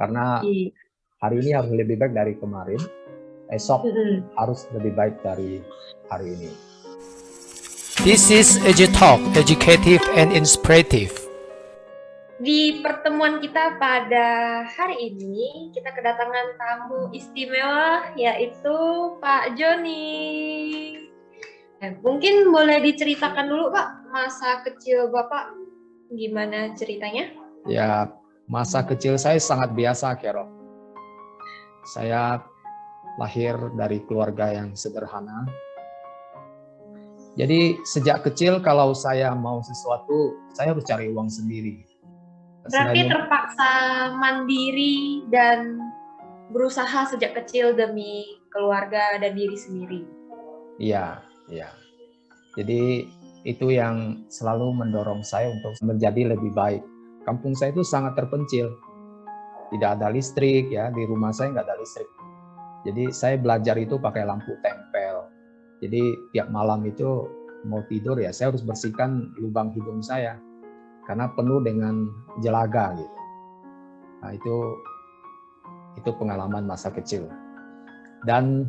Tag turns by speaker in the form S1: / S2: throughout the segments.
S1: Karena
S2: Iya.
S1: hari ini harus lebih baik dari kemarin, esok harus lebih baik dari hari ini.
S3: This is EduTalk, educative and inspirative.
S2: Di pertemuan kita pada hari ini, kita kedatangan tamu istimewa, yaitu Pak Joni. Mungkin boleh diceritakan dulu, Pak, masa kecil Bapak, gimana ceritanya?
S1: Ya, masa kecil saya sangat biasa, Kero. Saya lahir dari keluarga yang sederhana. Jadi sejak kecil kalau saya mau sesuatu, saya harus cari uang sendiri.
S2: Berarti terpaksa mandiri dan berusaha sejak kecil demi keluarga dan diri sendiri.
S1: Iya, iya. Jadi itu yang selalu mendorong saya untuk menjadi lebih baik. Kampung saya itu sangat terpencil. Tidak ada listrik, ya, di rumah saya nggak ada listrik. Jadi saya belajar itu pakai lampu tempel. Jadi tiap malam itu mau tidur ya saya harus bersihkan lubang hidung saya karena penuh dengan jelaga gitu. Nah itu pengalaman masa kecil. Dan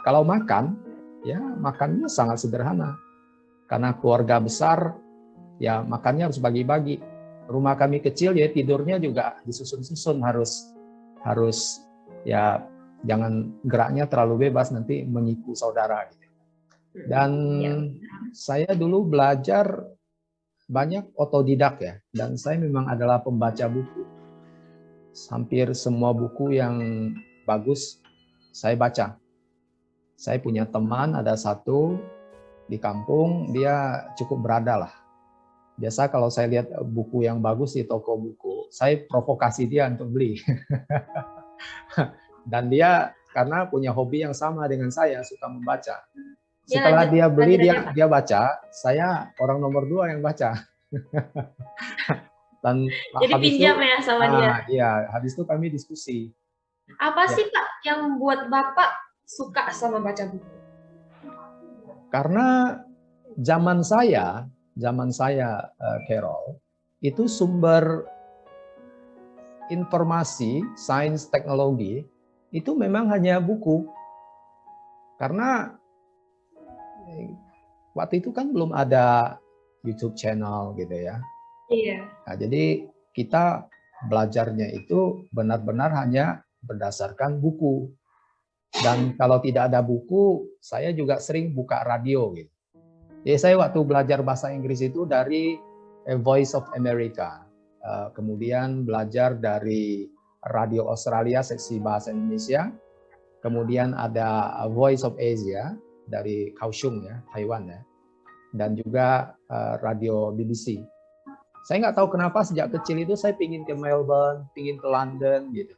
S1: kalau makan, ya makannya sangat sederhana. Karena keluarga besar, ya makannya harus bagi-bagi. Rumah kami kecil ya tidurnya juga disusun-susun, harus ya jangan geraknya terlalu bebas nanti menyiku saudara gitu. Dan saya dulu belajar banyak otodidak ya, dan saya memang adalah pembaca buku. Hampir semua buku yang bagus saya baca. Saya punya teman, ada satu di kampung, dia cukup berada lah. Biasa kalau saya lihat buku yang bagus di toko buku, saya provokasi dia untuk beli. Dan dia karena punya hobi yang sama dengan saya, suka membaca. Setelah dia beli, dia baca, saya orang nomor 2 yang baca. Dan
S2: jadi pinjam ya sama dia?
S1: Iya, habis itu kami diskusi.
S2: Apa sih Pak yang buat Bapak suka sama baca buku?
S1: Karena zaman saya, Carol, itu sumber informasi, sains, teknologi, itu memang hanya buku. Karena waktu itu kan belum ada YouTube channel gitu ya.
S2: Iya.
S1: Nah, jadi kita belajarnya itu benar-benar hanya berdasarkan buku. Dan kalau tidak ada buku, saya juga sering buka radio gitu. Jadi saya waktu belajar bahasa Inggris itu dari Voice of America. Kemudian belajar dari Radio Australia seksi bahasa Indonesia. Kemudian ada Voice of Asia dari Kaohsiung ya, Taiwan ya. Dan juga radio BBC. Saya nggak tahu kenapa sejak kecil itu saya pingin ke Melbourne, pingin ke London gitu.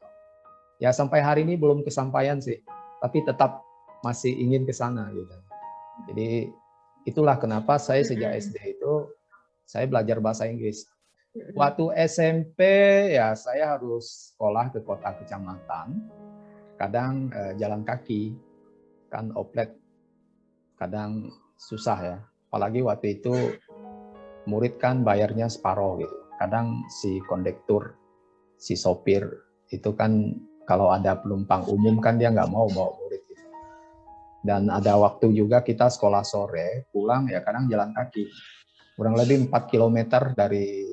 S1: Ya sampai hari ini belum kesampaian sih, tapi tetap masih ingin ke sana gitu. Jadi itulah kenapa saya sejak SD itu saya belajar bahasa Inggris. Waktu SMP ya saya harus sekolah ke kota kecamatan, kadang jalan kaki, kan oplet, kadang susah ya. Apalagi waktu itu murid kan bayarnya separuh gitu. Kadang si kondektur, si sopir itu kan kalau ada penumpang umum kan dia nggak mau bawa murid gitu. Dan ada waktu juga kita sekolah sore, pulang ya kadang jalan kaki. Kurang lebih 4 km dari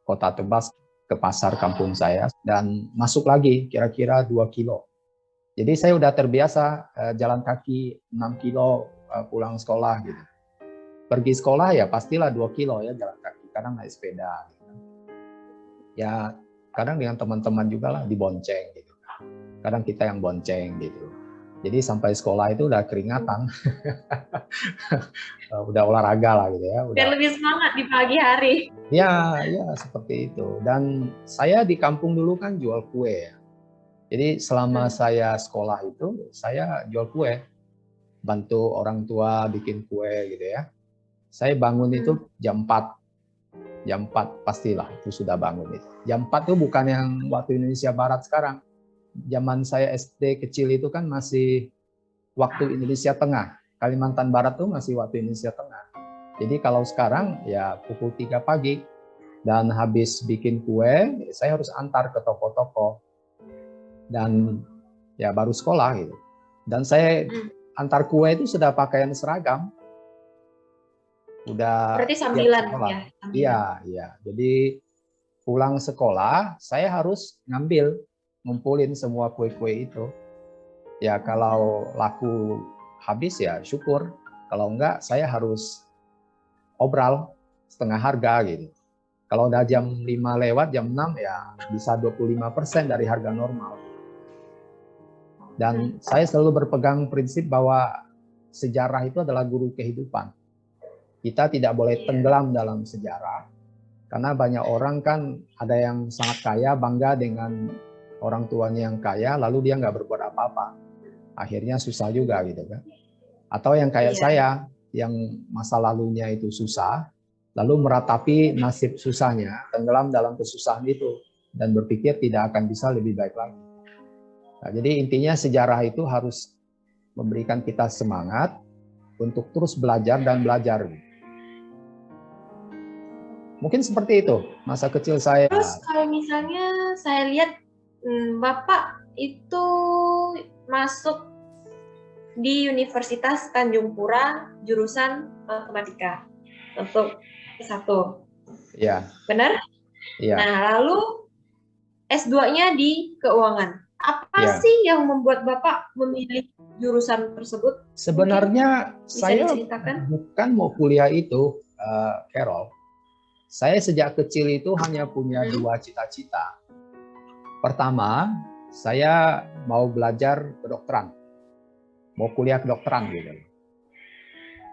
S1: Kota Tebas ke pasar kampung saya dan masuk lagi kira-kira 2 kilo. Jadi saya udah terbiasa jalan kaki 6 kilo pulang sekolah gitu. Pergi sekolah ya pastilah 2 kilo ya jalan kaki, kadang naik sepeda. Gitu. Ya kadang dengan teman-teman juga lah dibonceng gitu. Kadang kita yang bonceng gitu. Jadi sampai sekolah itu udah keringatan. Udah olahraga lah gitu ya.
S2: Biar lebih semangat di pagi hari.
S1: Ya seperti itu. Dan saya di kampung dulu kan jual kue ya. Jadi selama saya sekolah itu saya jual kue. Bantu orang tua bikin kue gitu ya. Saya bangun itu jam 4. Jam 4 pastilah itu sudah bangun itu. Jam 4 itu bukan yang waktu Indonesia Barat sekarang. Zaman saya SD kecil itu kan masih waktu Indonesia Tengah. Kalimantan Barat tuh masih waktu Indonesia Tengah. Jadi kalau sekarang ya pukul 3 pagi Dan habis bikin kue, saya harus antar ke toko-toko. Dan ya baru sekolah gitu. Dan saya antar kue itu sudah pakaian seragam. Udah
S2: Berarti
S1: siap
S2: sambilan
S1: sekolah.
S2: ya. Sambilan.
S1: Iya, iya. Jadi pulang sekolah, saya harus ngumpulin semua kue-kue itu. Ya kalau laku habis ya syukur. Kalau enggak, saya harus obral setengah harga gitu. Kalau udah jam 5 lewat, jam 6 ya bisa 25% dari harga normal. Dan saya selalu berpegang prinsip bahwa sejarah itu adalah guru kehidupan. Kita tidak boleh tenggelam dalam sejarah. Karena banyak orang kan ada yang sangat kaya, bangga dengan orang tuanya yang kaya, lalu dia nggak berbuat apa-apa. Akhirnya susah juga gitu kan. Atau yang kayak saya, yang masa lalunya itu susah, lalu meratapi nasib susahnya, tenggelam dalam kesusahan itu, dan berpikir tidak akan bisa lebih baik lagi. Nah, jadi intinya sejarah itu harus memberikan kita semangat untuk terus belajar dan belajar. Mungkin seperti itu masa kecil saya.
S2: Terus kalau misalnya saya lihat Bapak itu masuk di Universitas Tanjung Pura jurusan matematika untuk S1.
S1: Iya.
S2: Benar?
S1: Iya.
S2: Nah, lalu S2-nya di keuangan. Apa sih yang membuat Bapak memilih jurusan tersebut?
S1: Sebenarnya saya
S2: diceritakan?
S1: bukan mau kuliah itu, Carol. Saya sejak kecil itu hanya punya dua cita-cita. Pertama, saya mau belajar kedokteran. Mau kuliah kedokteran gitu.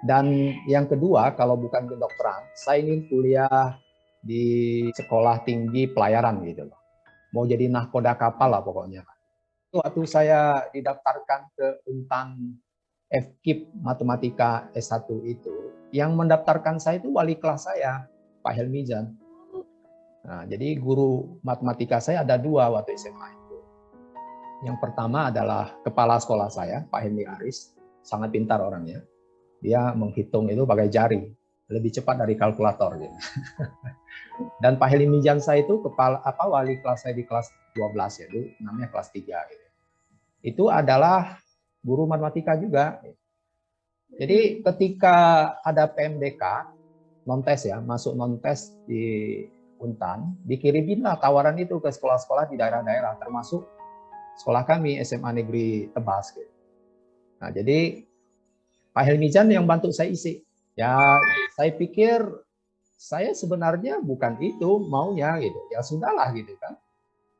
S1: Dan yang kedua, kalau bukan kedokteran, saya ingin kuliah di sekolah tinggi pelayaran gitu. Mau jadi nahkoda kapal lah pokoknya. Waktu saya didaftarkan ke Untan FKIP Matematika S1 itu, yang mendaftarkan saya itu wali kelas saya, Pak Helmijan. Nah, jadi guru matematika saya ada dua waktu SMA itu. Yang pertama adalah kepala sekolah saya, Pak Helmi Aris, sangat pintar orangnya. Dia menghitung itu pakai jari, lebih cepat dari kalkulator. Gitu. Dan Pak Helmijan saya itu wali kelas saya di kelas 12 ya, itu namanya kelas 3 gitu. Itu adalah guru matematika juga. Jadi ketika ada PMDK non-tes ya, masuk non-tes di Untan, dikiriminlah tawaran itu ke sekolah-sekolah di daerah-daerah, termasuk sekolah kami SMA Negeri Tebas. Gitu. Nah, jadi Pak Helmijan yang bantu saya isi. Ya, saya pikir saya sebenarnya bukan itu maunya gitu. Ya sudahlah gitu kan.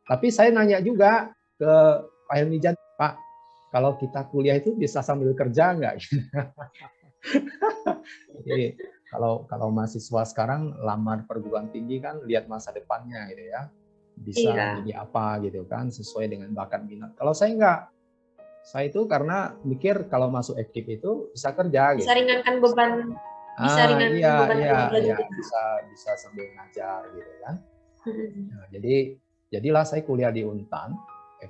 S1: Tapi saya nanya juga ke Pak Helmijan, Pak, kalau kita kuliah itu bisa sambil kerja nggak? Jadi kalau mahasiswa sekarang lamar perguruan tinggi kan lihat masa depannya gitu ya, bisa jadi apa gitu kan sesuai dengan bakat minat. Kalau saya enggak, saya itu karena mikir kalau masuk FKIP itu bisa kerja.
S2: Bisa gitu. Ringankan beban, bisa ringankan beban
S1: iya, bisa sambil ngajar gitu kan. Nah, jadilah saya kuliah di Untan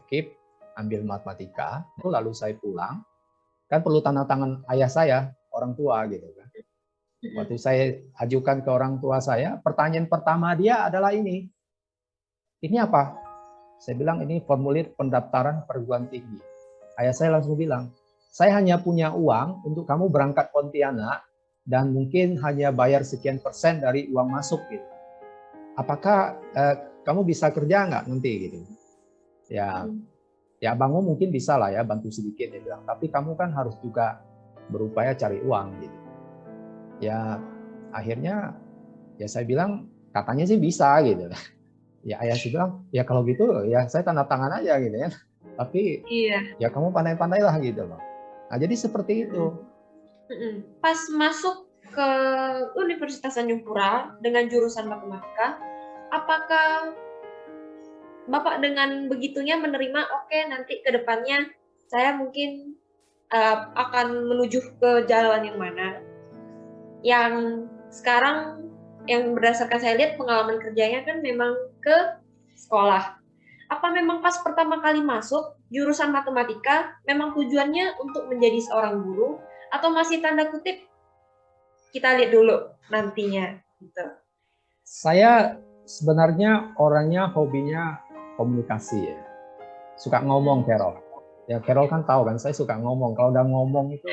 S1: FKIP, ambil matematika, lalu saya pulang, kan perlu tanda tangan ayah saya, orang tua gitu kan. Waktu saya ajukan ke orang tua saya, pertanyaan pertama dia adalah ini apa? Saya bilang ini formulir pendaftaran perguruan tinggi. Ayah saya langsung bilang, saya hanya punya uang untuk kamu berangkat Pontianak dan mungkin hanya bayar sekian persen dari uang masuk gitu. Apakah kamu bisa kerja nggak nanti gitu? Ya abangmu mungkin bisa lah ya bantu sedikit dia bilang. Tapi kamu kan harus juga berupaya cari uang gitu. Ya akhirnya ya saya bilang katanya sih bisa gitu. Ya ayah sih bilang ya kalau gitu ya saya tanda tangan aja gitu ya. Tapi ya kamu pandai-pandai lah gitu loh. Nah jadi seperti itu.
S2: Pas masuk ke Universitas Tanjung Pura dengan jurusan matematika, apakah Bapak dengan begitunya menerima oke, nanti ke depannya saya mungkin akan menuju ke jalan yang mana? Yang sekarang yang berdasarkan saya lihat pengalaman kerjanya kan memang ke sekolah. Apa memang pas pertama kali masuk jurusan matematika memang tujuannya untuk menjadi seorang guru atau masih tanda kutip kita lihat dulu nantinya gitu?
S1: Saya sebenarnya orangnya hobinya komunikasi ya. Suka ngomong Carol. Ya Carol kan tahu kan, saya suka ngomong. Kalau udah ngomong itu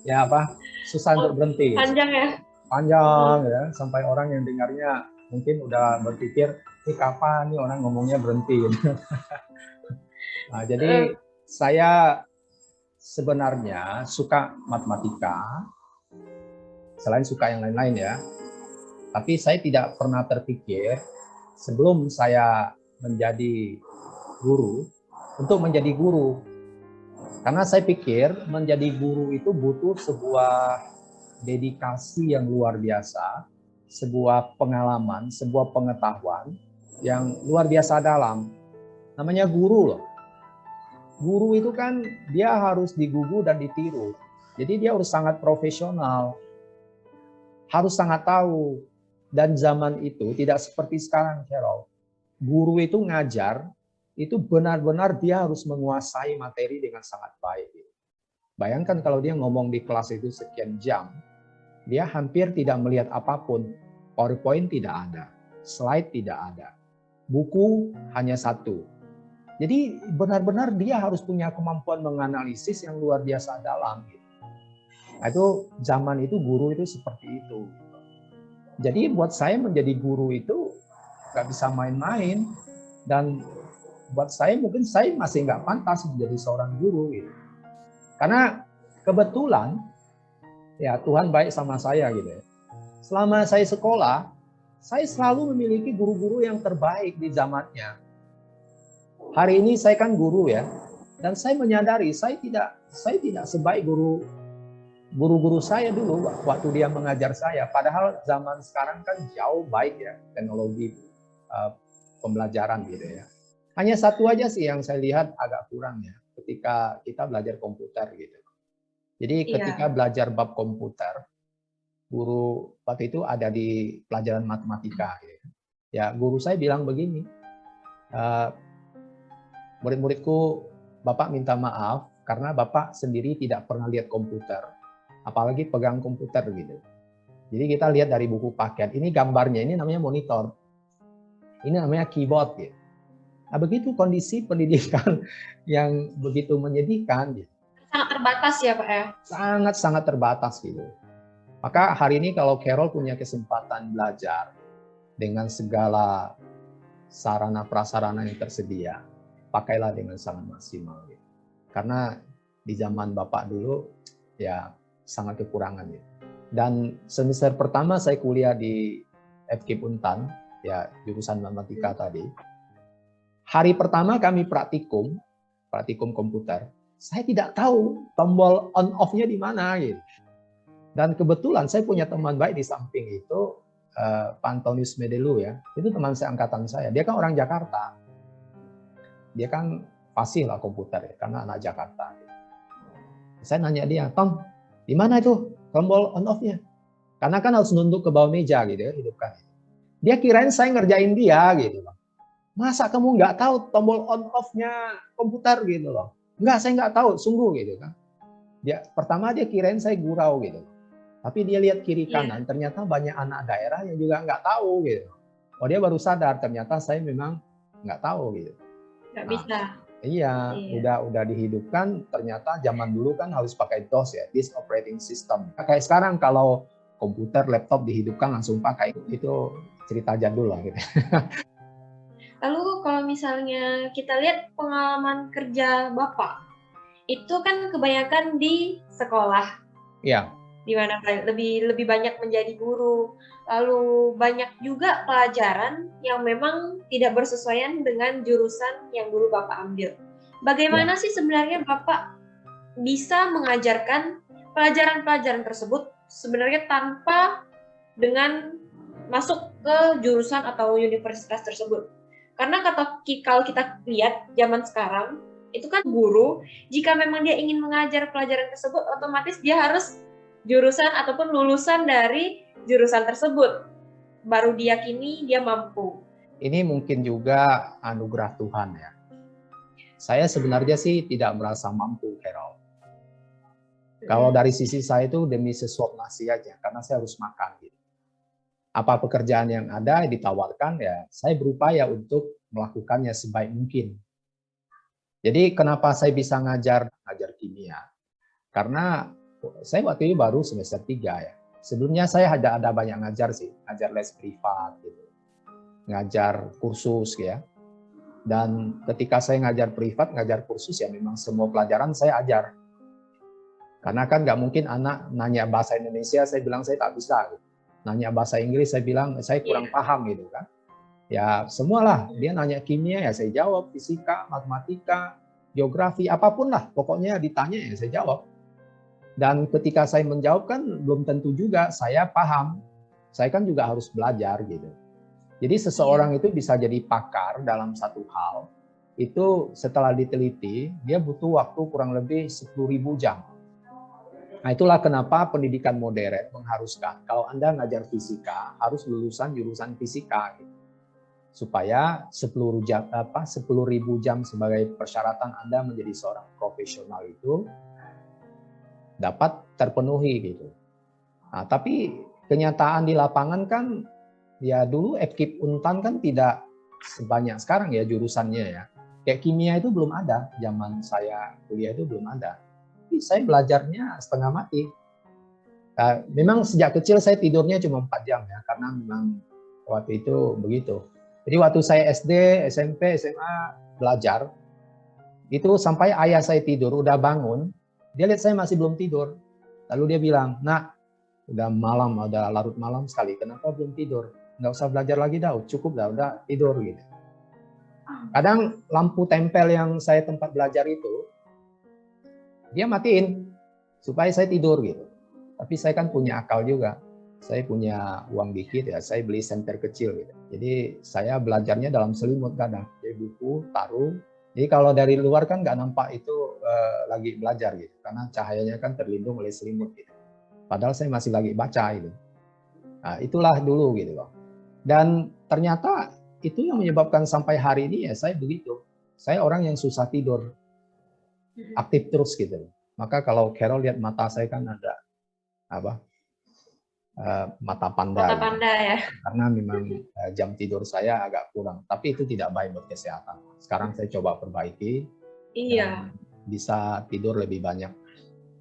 S1: ya apa? Susah untuk berhenti.
S2: Panjang ya.
S1: Panjang ya, sampai orang yang dengarnya mungkin udah berpikir, ini kapan nih orang ngomongnya berhenti gitu. Nah, jadi saya sebenarnya suka matematika, selain suka yang lain-lain ya. Tapi saya tidak pernah terpikir sebelum saya menjadi guru, untuk menjadi guru. Karena saya pikir menjadi guru itu butuh sebuah dedikasi yang luar biasa, sebuah pengalaman, sebuah pengetahuan yang luar biasa dalam. Namanya guru loh. Guru itu kan dia harus digugu dan ditiru. Jadi dia harus sangat profesional, harus sangat tahu. Dan zaman itu tidak seperti sekarang, Carol. Guru itu ngajar, itu benar-benar dia harus menguasai materi dengan sangat baik. Bayangkan kalau dia ngomong di kelas itu sekian jam, dia hampir tidak melihat apapun. PowerPoint tidak ada, slide tidak ada, buku hanya satu. Jadi benar-benar dia harus punya kemampuan menganalisis yang luar biasa dalam. Nah, itu zaman itu guru itu seperti itu. Jadi buat saya menjadi guru itu nggak bisa main-main, dan buat saya mungkin saya masih nggak pantas menjadi seorang guru gitu. Karena kebetulan ya Tuhan baik sama saya gitu ya. Selama saya sekolah, saya selalu memiliki guru-guru yang terbaik di zamannya. Hari ini saya kan guru ya, dan saya menyadari saya tidak sebaik guru-guru saya dulu waktu dia mengajar saya. Padahal zaman sekarang kan jauh baik ya teknologi pembelajaran gitu ya. Hanya satu aja sih yang saya lihat agak kurang ya ketika kita belajar komputer gitu. Jadi ketika belajar bab komputer, guru waktu itu ada di pelajaran matematika gitu. Ya guru saya bilang begini, murid-muridku, Bapak minta maaf karena Bapak sendiri tidak pernah lihat komputer, apalagi pegang komputer gitu. Jadi kita lihat dari buku paket, ini gambarnya, ini namanya monitor, ini namanya keyboard gitu. Nah begitu kondisi pendidikan yang begitu menyedihkan gitu.
S2: Sangat terbatas ya Pak ya?
S1: Sangat-sangat terbatas gitu. Maka hari ini kalau Carol punya kesempatan belajar dengan segala sarana prasarana yang tersedia, pakailah dengan sangat maksimal gitu. Karena di zaman Bapak dulu ya sangat kekurangan gitu. Dan semester pertama saya kuliah di FKIP Untan, ya jurusan matematika tadi. Hari pertama kami praktikum komputer, saya tidak tahu tombol on off-nya di mana gitu. Dan kebetulan saya punya teman baik di samping itu, Pak Antonius Medelu ya, itu teman saya angkatan saya. Dia kan orang Jakarta, dia kan fasih lah komputer ya, karena anak Jakarta. Saya nanya dia, Tom, di mana itu tombol on off-nya? Karena kan harus nunduk ke bawah meja gitu ya, hidupkan. Dia kirain saya ngerjain dia gitu loh. Masa kamu nggak tahu tombol on off-nya komputer gitu loh? Enggak, saya nggak tahu, sungguh gitu kan. Pertama dia kirain saya gurau gitu. Tapi dia lihat kiri kanan, ternyata banyak anak daerah yang juga nggak tahu gitu. Oh dia baru sadar ternyata saya memang nggak tahu gitu.
S2: Nggak bisa.
S1: Iya, udah dihidupkan. Ternyata zaman dulu kan harus pakai DOS ya, disk operating system. Kayak sekarang kalau komputer, laptop dihidupkan langsung pakai, itu cerita jadul lah gitu.
S2: Lalu kalau misalnya kita lihat pengalaman kerja Bapak, itu kan kebanyakan di sekolah.
S1: Iya.
S2: Di mana lebih banyak menjadi guru. Lalu banyak juga pelajaran yang memang tidak bersesuaian dengan jurusan yang dulu Bapak ambil. Bagaimana sih sebenarnya Bapak bisa mengajarkan pelajaran-pelajaran tersebut sebenarnya tanpa dengan masuk ke jurusan atau universitas tersebut? Karena kalau kita lihat zaman sekarang, itu kan guru, jika memang dia ingin mengajar pelajaran tersebut, otomatis dia harus jurusan ataupun lulusan dari jurusan tersebut. Baru diyakini dia mampu.
S1: Ini mungkin juga anugerah Tuhan ya. Saya sebenarnya sih tidak merasa mampu, Carol. Kalau dari sisi saya itu demi sesuap nasi aja, karena saya harus makan. Gitu. Apa pekerjaan yang ada ditawarkan, ya saya berupaya untuk melakukannya sebaik mungkin. Jadi kenapa saya bisa ngajar kimia? Karena saya waktu itu baru semester 3 ya. Sebelumnya saya ada banyak ngajar sih, ngajar les privat gitu. Ngajar kursus ya. Dan ketika saya ngajar privat, ngajar kursus, ya memang semua pelajaran saya ajar. Karena kan nggak mungkin anak nanya bahasa Indonesia, saya bilang saya tak bisa. Nanya bahasa Inggris, saya bilang saya kurang paham gitu kan. Ya semualah, dia nanya kimia ya saya jawab, fisika, matematika, geografi, apapun lah. Pokoknya ditanya ya saya jawab. Dan ketika saya menjawab kan belum tentu juga saya paham. Saya kan juga harus belajar gitu. Jadi seseorang itu bisa jadi pakar dalam satu hal, itu setelah diteliti, dia butuh waktu kurang lebih 10.000 jam. Nah itulah kenapa pendidikan modern mengharuskan kalau Anda ngajar fisika harus lulusan jurusan fisika gitu. Supaya 10.000 jam sebagai persyaratan Anda menjadi seorang profesional itu dapat terpenuhi gitu. Nah, tapi kenyataan di lapangan kan ya dulu FKIP Untan kan tidak sebanyak sekarang ya jurusannya ya. Kayak kimia itu belum ada, zaman saya kuliah itu belum ada. Saya belajarnya setengah mati. Memang sejak kecil saya tidurnya cuma 4 jam ya, karena memang waktu itu begitu. Jadi waktu saya SD, SMP, SMA belajar, itu sampai ayah saya tidur, udah bangun, dia lihat saya masih belum tidur. Lalu dia bilang, "Nak, udah malam, udah larut malam sekali, kenapa belum tidur? Nggak usah belajar lagi dah, cukup dah, udah tidur." Gitu. Kadang lampu tempel yang saya tempat belajar itu, dia matiin supaya saya tidur gitu. Tapi saya kan punya akal juga. Saya punya uang dikit ya, saya beli senter kecil gitu. Jadi saya belajarnya dalam selimut kadang. Jadi buku taruh. Jadi kalau dari luar kan nggak nampak itu lagi belajar gitu, karena cahayanya kan terlindung oleh selimut gitu. Padahal saya masih lagi baca itu. Nah, itulah dulu gitu loh. Dan ternyata itu yang menyebabkan sampai hari ini ya saya begitu. Saya orang yang susah tidur. Aktif terus gitu. Maka kalau Carol lihat mata saya kan ada mata panda.
S2: Mata panda
S1: gitu.
S2: ya.
S1: Karena memang jam tidur saya agak kurang. Tapi itu tidak baik buat kesehatan. Sekarang saya coba perbaiki.
S2: Iya.
S1: Bisa tidur lebih banyak.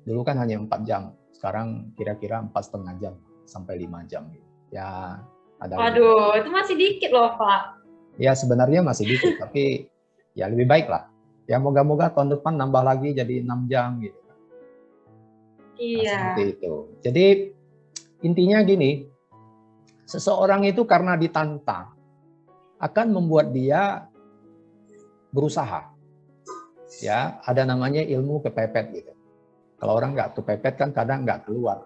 S1: Dulu kan hanya 4 jam. Sekarang kira-kira 4,5 jam sampai 5 jam. Ya ada.
S2: Waduh, itu masih dikit loh Pak.
S1: Ya sebenarnya masih dikit, tapi ya lebih baik lah. Ya moga-moga tahun depan nambah lagi jadi 6 jam gitu.
S2: Iya.
S1: Nah, seperti itu. Jadi intinya gini, seseorang itu karena ditantang akan membuat dia berusaha. Ya, ada namanya ilmu kepepet gitu. Kalau orang nggak kepepet kan kadang nggak keluar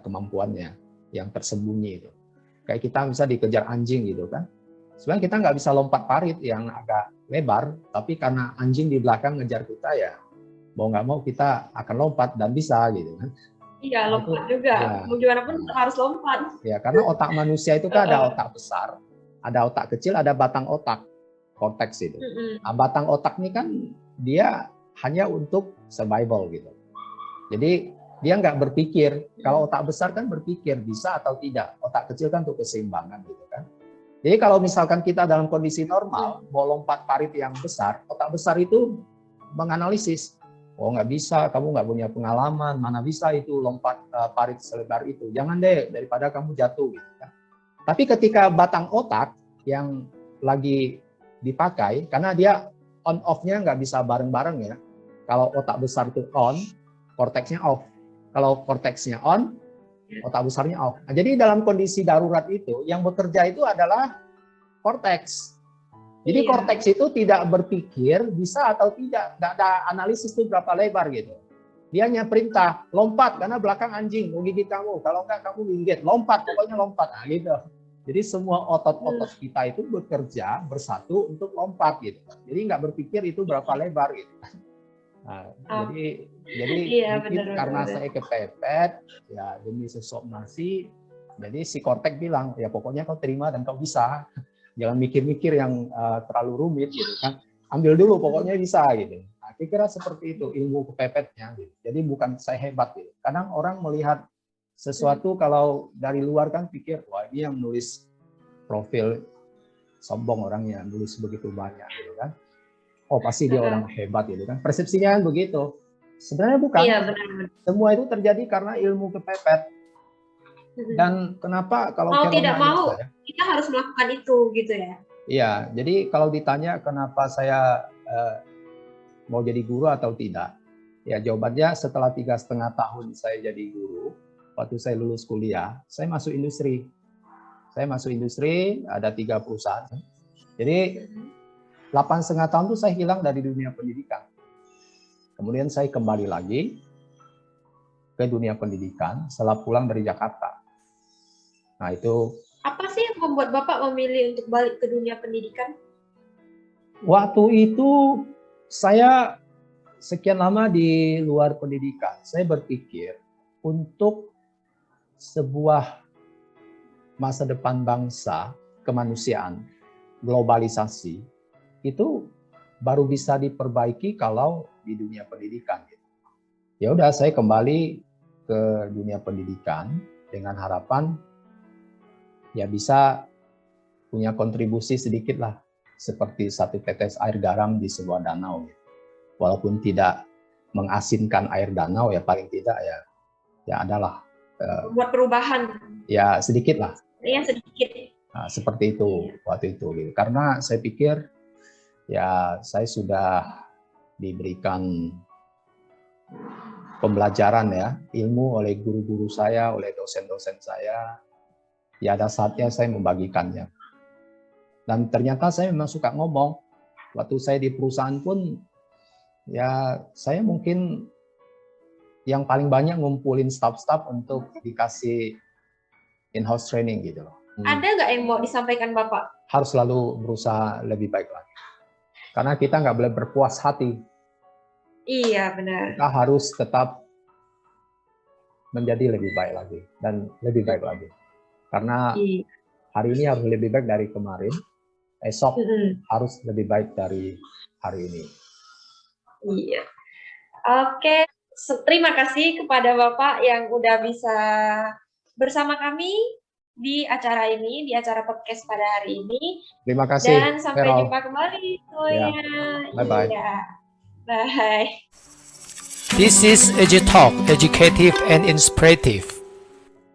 S1: kemampuannya yang tersembunyi itu. Kayak kita bisa dikejar anjing gitu kan. Sebenarnya kita nggak bisa lompat parit yang agak lebar, tapi karena anjing di belakang ngejar kita ya, mau nggak mau kita akan lompat dan bisa gitu kan.
S2: Iya, lompat juga. Ya. Mau gimana pun harus lompat.
S1: Ya, karena otak manusia itu kan ada otak besar, ada otak kecil, ada batang otak, korteks itu. Nah, batang otak ini kan dia hanya untuk survival gitu. Jadi dia nggak berpikir. Kalau otak besar kan berpikir bisa atau tidak. Otak kecil kan untuk keseimbangan gitu kan. Jadi kalau misalkan kita dalam kondisi normal, mau lompat parit yang besar, otak besar itu menganalisis. Oh nggak bisa, kamu nggak punya pengalaman, mana bisa itu lompat parit selebar itu. Jangan deh, daripada kamu jatuh. Gitu kan. Tapi ketika batang otak yang lagi dipakai, karena dia on-off-nya nggak bisa bareng-bareng ya. Kalau otak besar itu on, korteksnya off. Kalau korteksnya on, otak besarnya off. Nah, jadi dalam kondisi darurat itu, yang bekerja itu adalah korteks. Jadi korteks itu tidak berpikir bisa atau tidak, nggak ada analisis itu berapa lebar gitu. Dia hanya perintah, lompat karena belakang anjing mau gigit kamu. Kalau enggak kamu gigit, lompat, pokoknya lompat. Nah, gitu. Jadi semua otot-otot kita itu bekerja bersatu untuk lompat gitu. Jadi nggak berpikir itu berapa lebar gitu. Nah, jadi
S2: iya,
S1: mungkin karena saya kepepet ya demi sesok nasi, jadi si kortek bilang ya pokoknya kau terima dan kau bisa, jangan mikir-mikir yang terlalu rumit gitu kan, ambil dulu pokoknya bisa gitu. Nah, kira-kira seperti itu ilmu kepepetnya gitu. Jadi bukan saya hebat gitu. Kadang orang melihat Sesuatu kalau dari luar kan pikir, wah ini yang nulis profil sombong orangnya, nulis begitu banyak gitu kan. Oh pasti dia orang hebat gitu kan. Persepsinya kan begitu. Sebenarnya bukan.
S2: Iya, benar.
S1: Semua itu terjadi karena ilmu kepepet. Dan kenapa kalau
S2: mau
S1: Carol
S2: tidak
S1: nanya
S2: mau
S1: saya,
S2: kita harus melakukan itu gitu ya.
S1: iya, jadi kalau ditanya kenapa saya mau jadi guru atau tidak, ya jawabannya setelah 3,5 tahun saya jadi guru, waktu saya lulus kuliah, saya masuk industri. Saya masuk industri, ada 3 perusahaan. Jadi 8,5 tahun itu saya hilang dari dunia pendidikan. Kemudian saya kembali lagi ke dunia pendidikan setelah pulang dari Jakarta. Nah itu.
S2: Apa sih yang membuat Bapak memilih untuk balik ke dunia pendidikan?
S1: Waktu itu saya sekian lama di luar pendidikan, saya berpikir untuk sebuah masa depan bangsa, kemanusiaan, globalisasi, itu baru bisa diperbaiki kalau di dunia pendidikan. Ya udah, saya kembali ke dunia pendidikan dengan harapan ya bisa punya kontribusi sedikit lah, seperti satu tetes air garam di sebuah danau. Walaupun tidak mengasinkan air danau, ya paling tidak ya adalah
S2: buat perubahan.
S1: Ya sedikit lah.
S2: Iya sedikit.
S1: Nah, seperti itu waktu itu. Gitu. Karena saya pikir ya saya sudah diberikan pembelajaran ya, ilmu oleh guru-guru saya, oleh dosen-dosen saya. Ya ada saatnya saya membagikannya. Dan ternyata saya memang suka ngomong. Waktu saya di perusahaan pun, ya saya mungkin yang paling banyak ngumpulin staff-staff untuk dikasih in-house training gitu loh.
S2: Ada nggak yang mau disampaikan Bapak?
S1: Harus selalu berusaha lebih baik lagi. Karena kita nggak boleh berpuas hati.
S2: Iya benar.
S1: Kita harus tetap menjadi lebih baik lagi dan lebih baik lagi. Karena hari ini harus lebih baik dari kemarin, esok harus lebih baik dari hari ini.
S2: Iya. Oke, terima kasih kepada Bapak yang udah bisa bersama kami di acara ini, di acara podcast pada hari ini.
S1: Terima kasih.
S2: Dan sampai
S1: Carol.
S2: jumpa kembali semuanya.
S1: Bye-bye.
S2: Iya. Bye.
S3: This is EduTalk, educative and inspirative.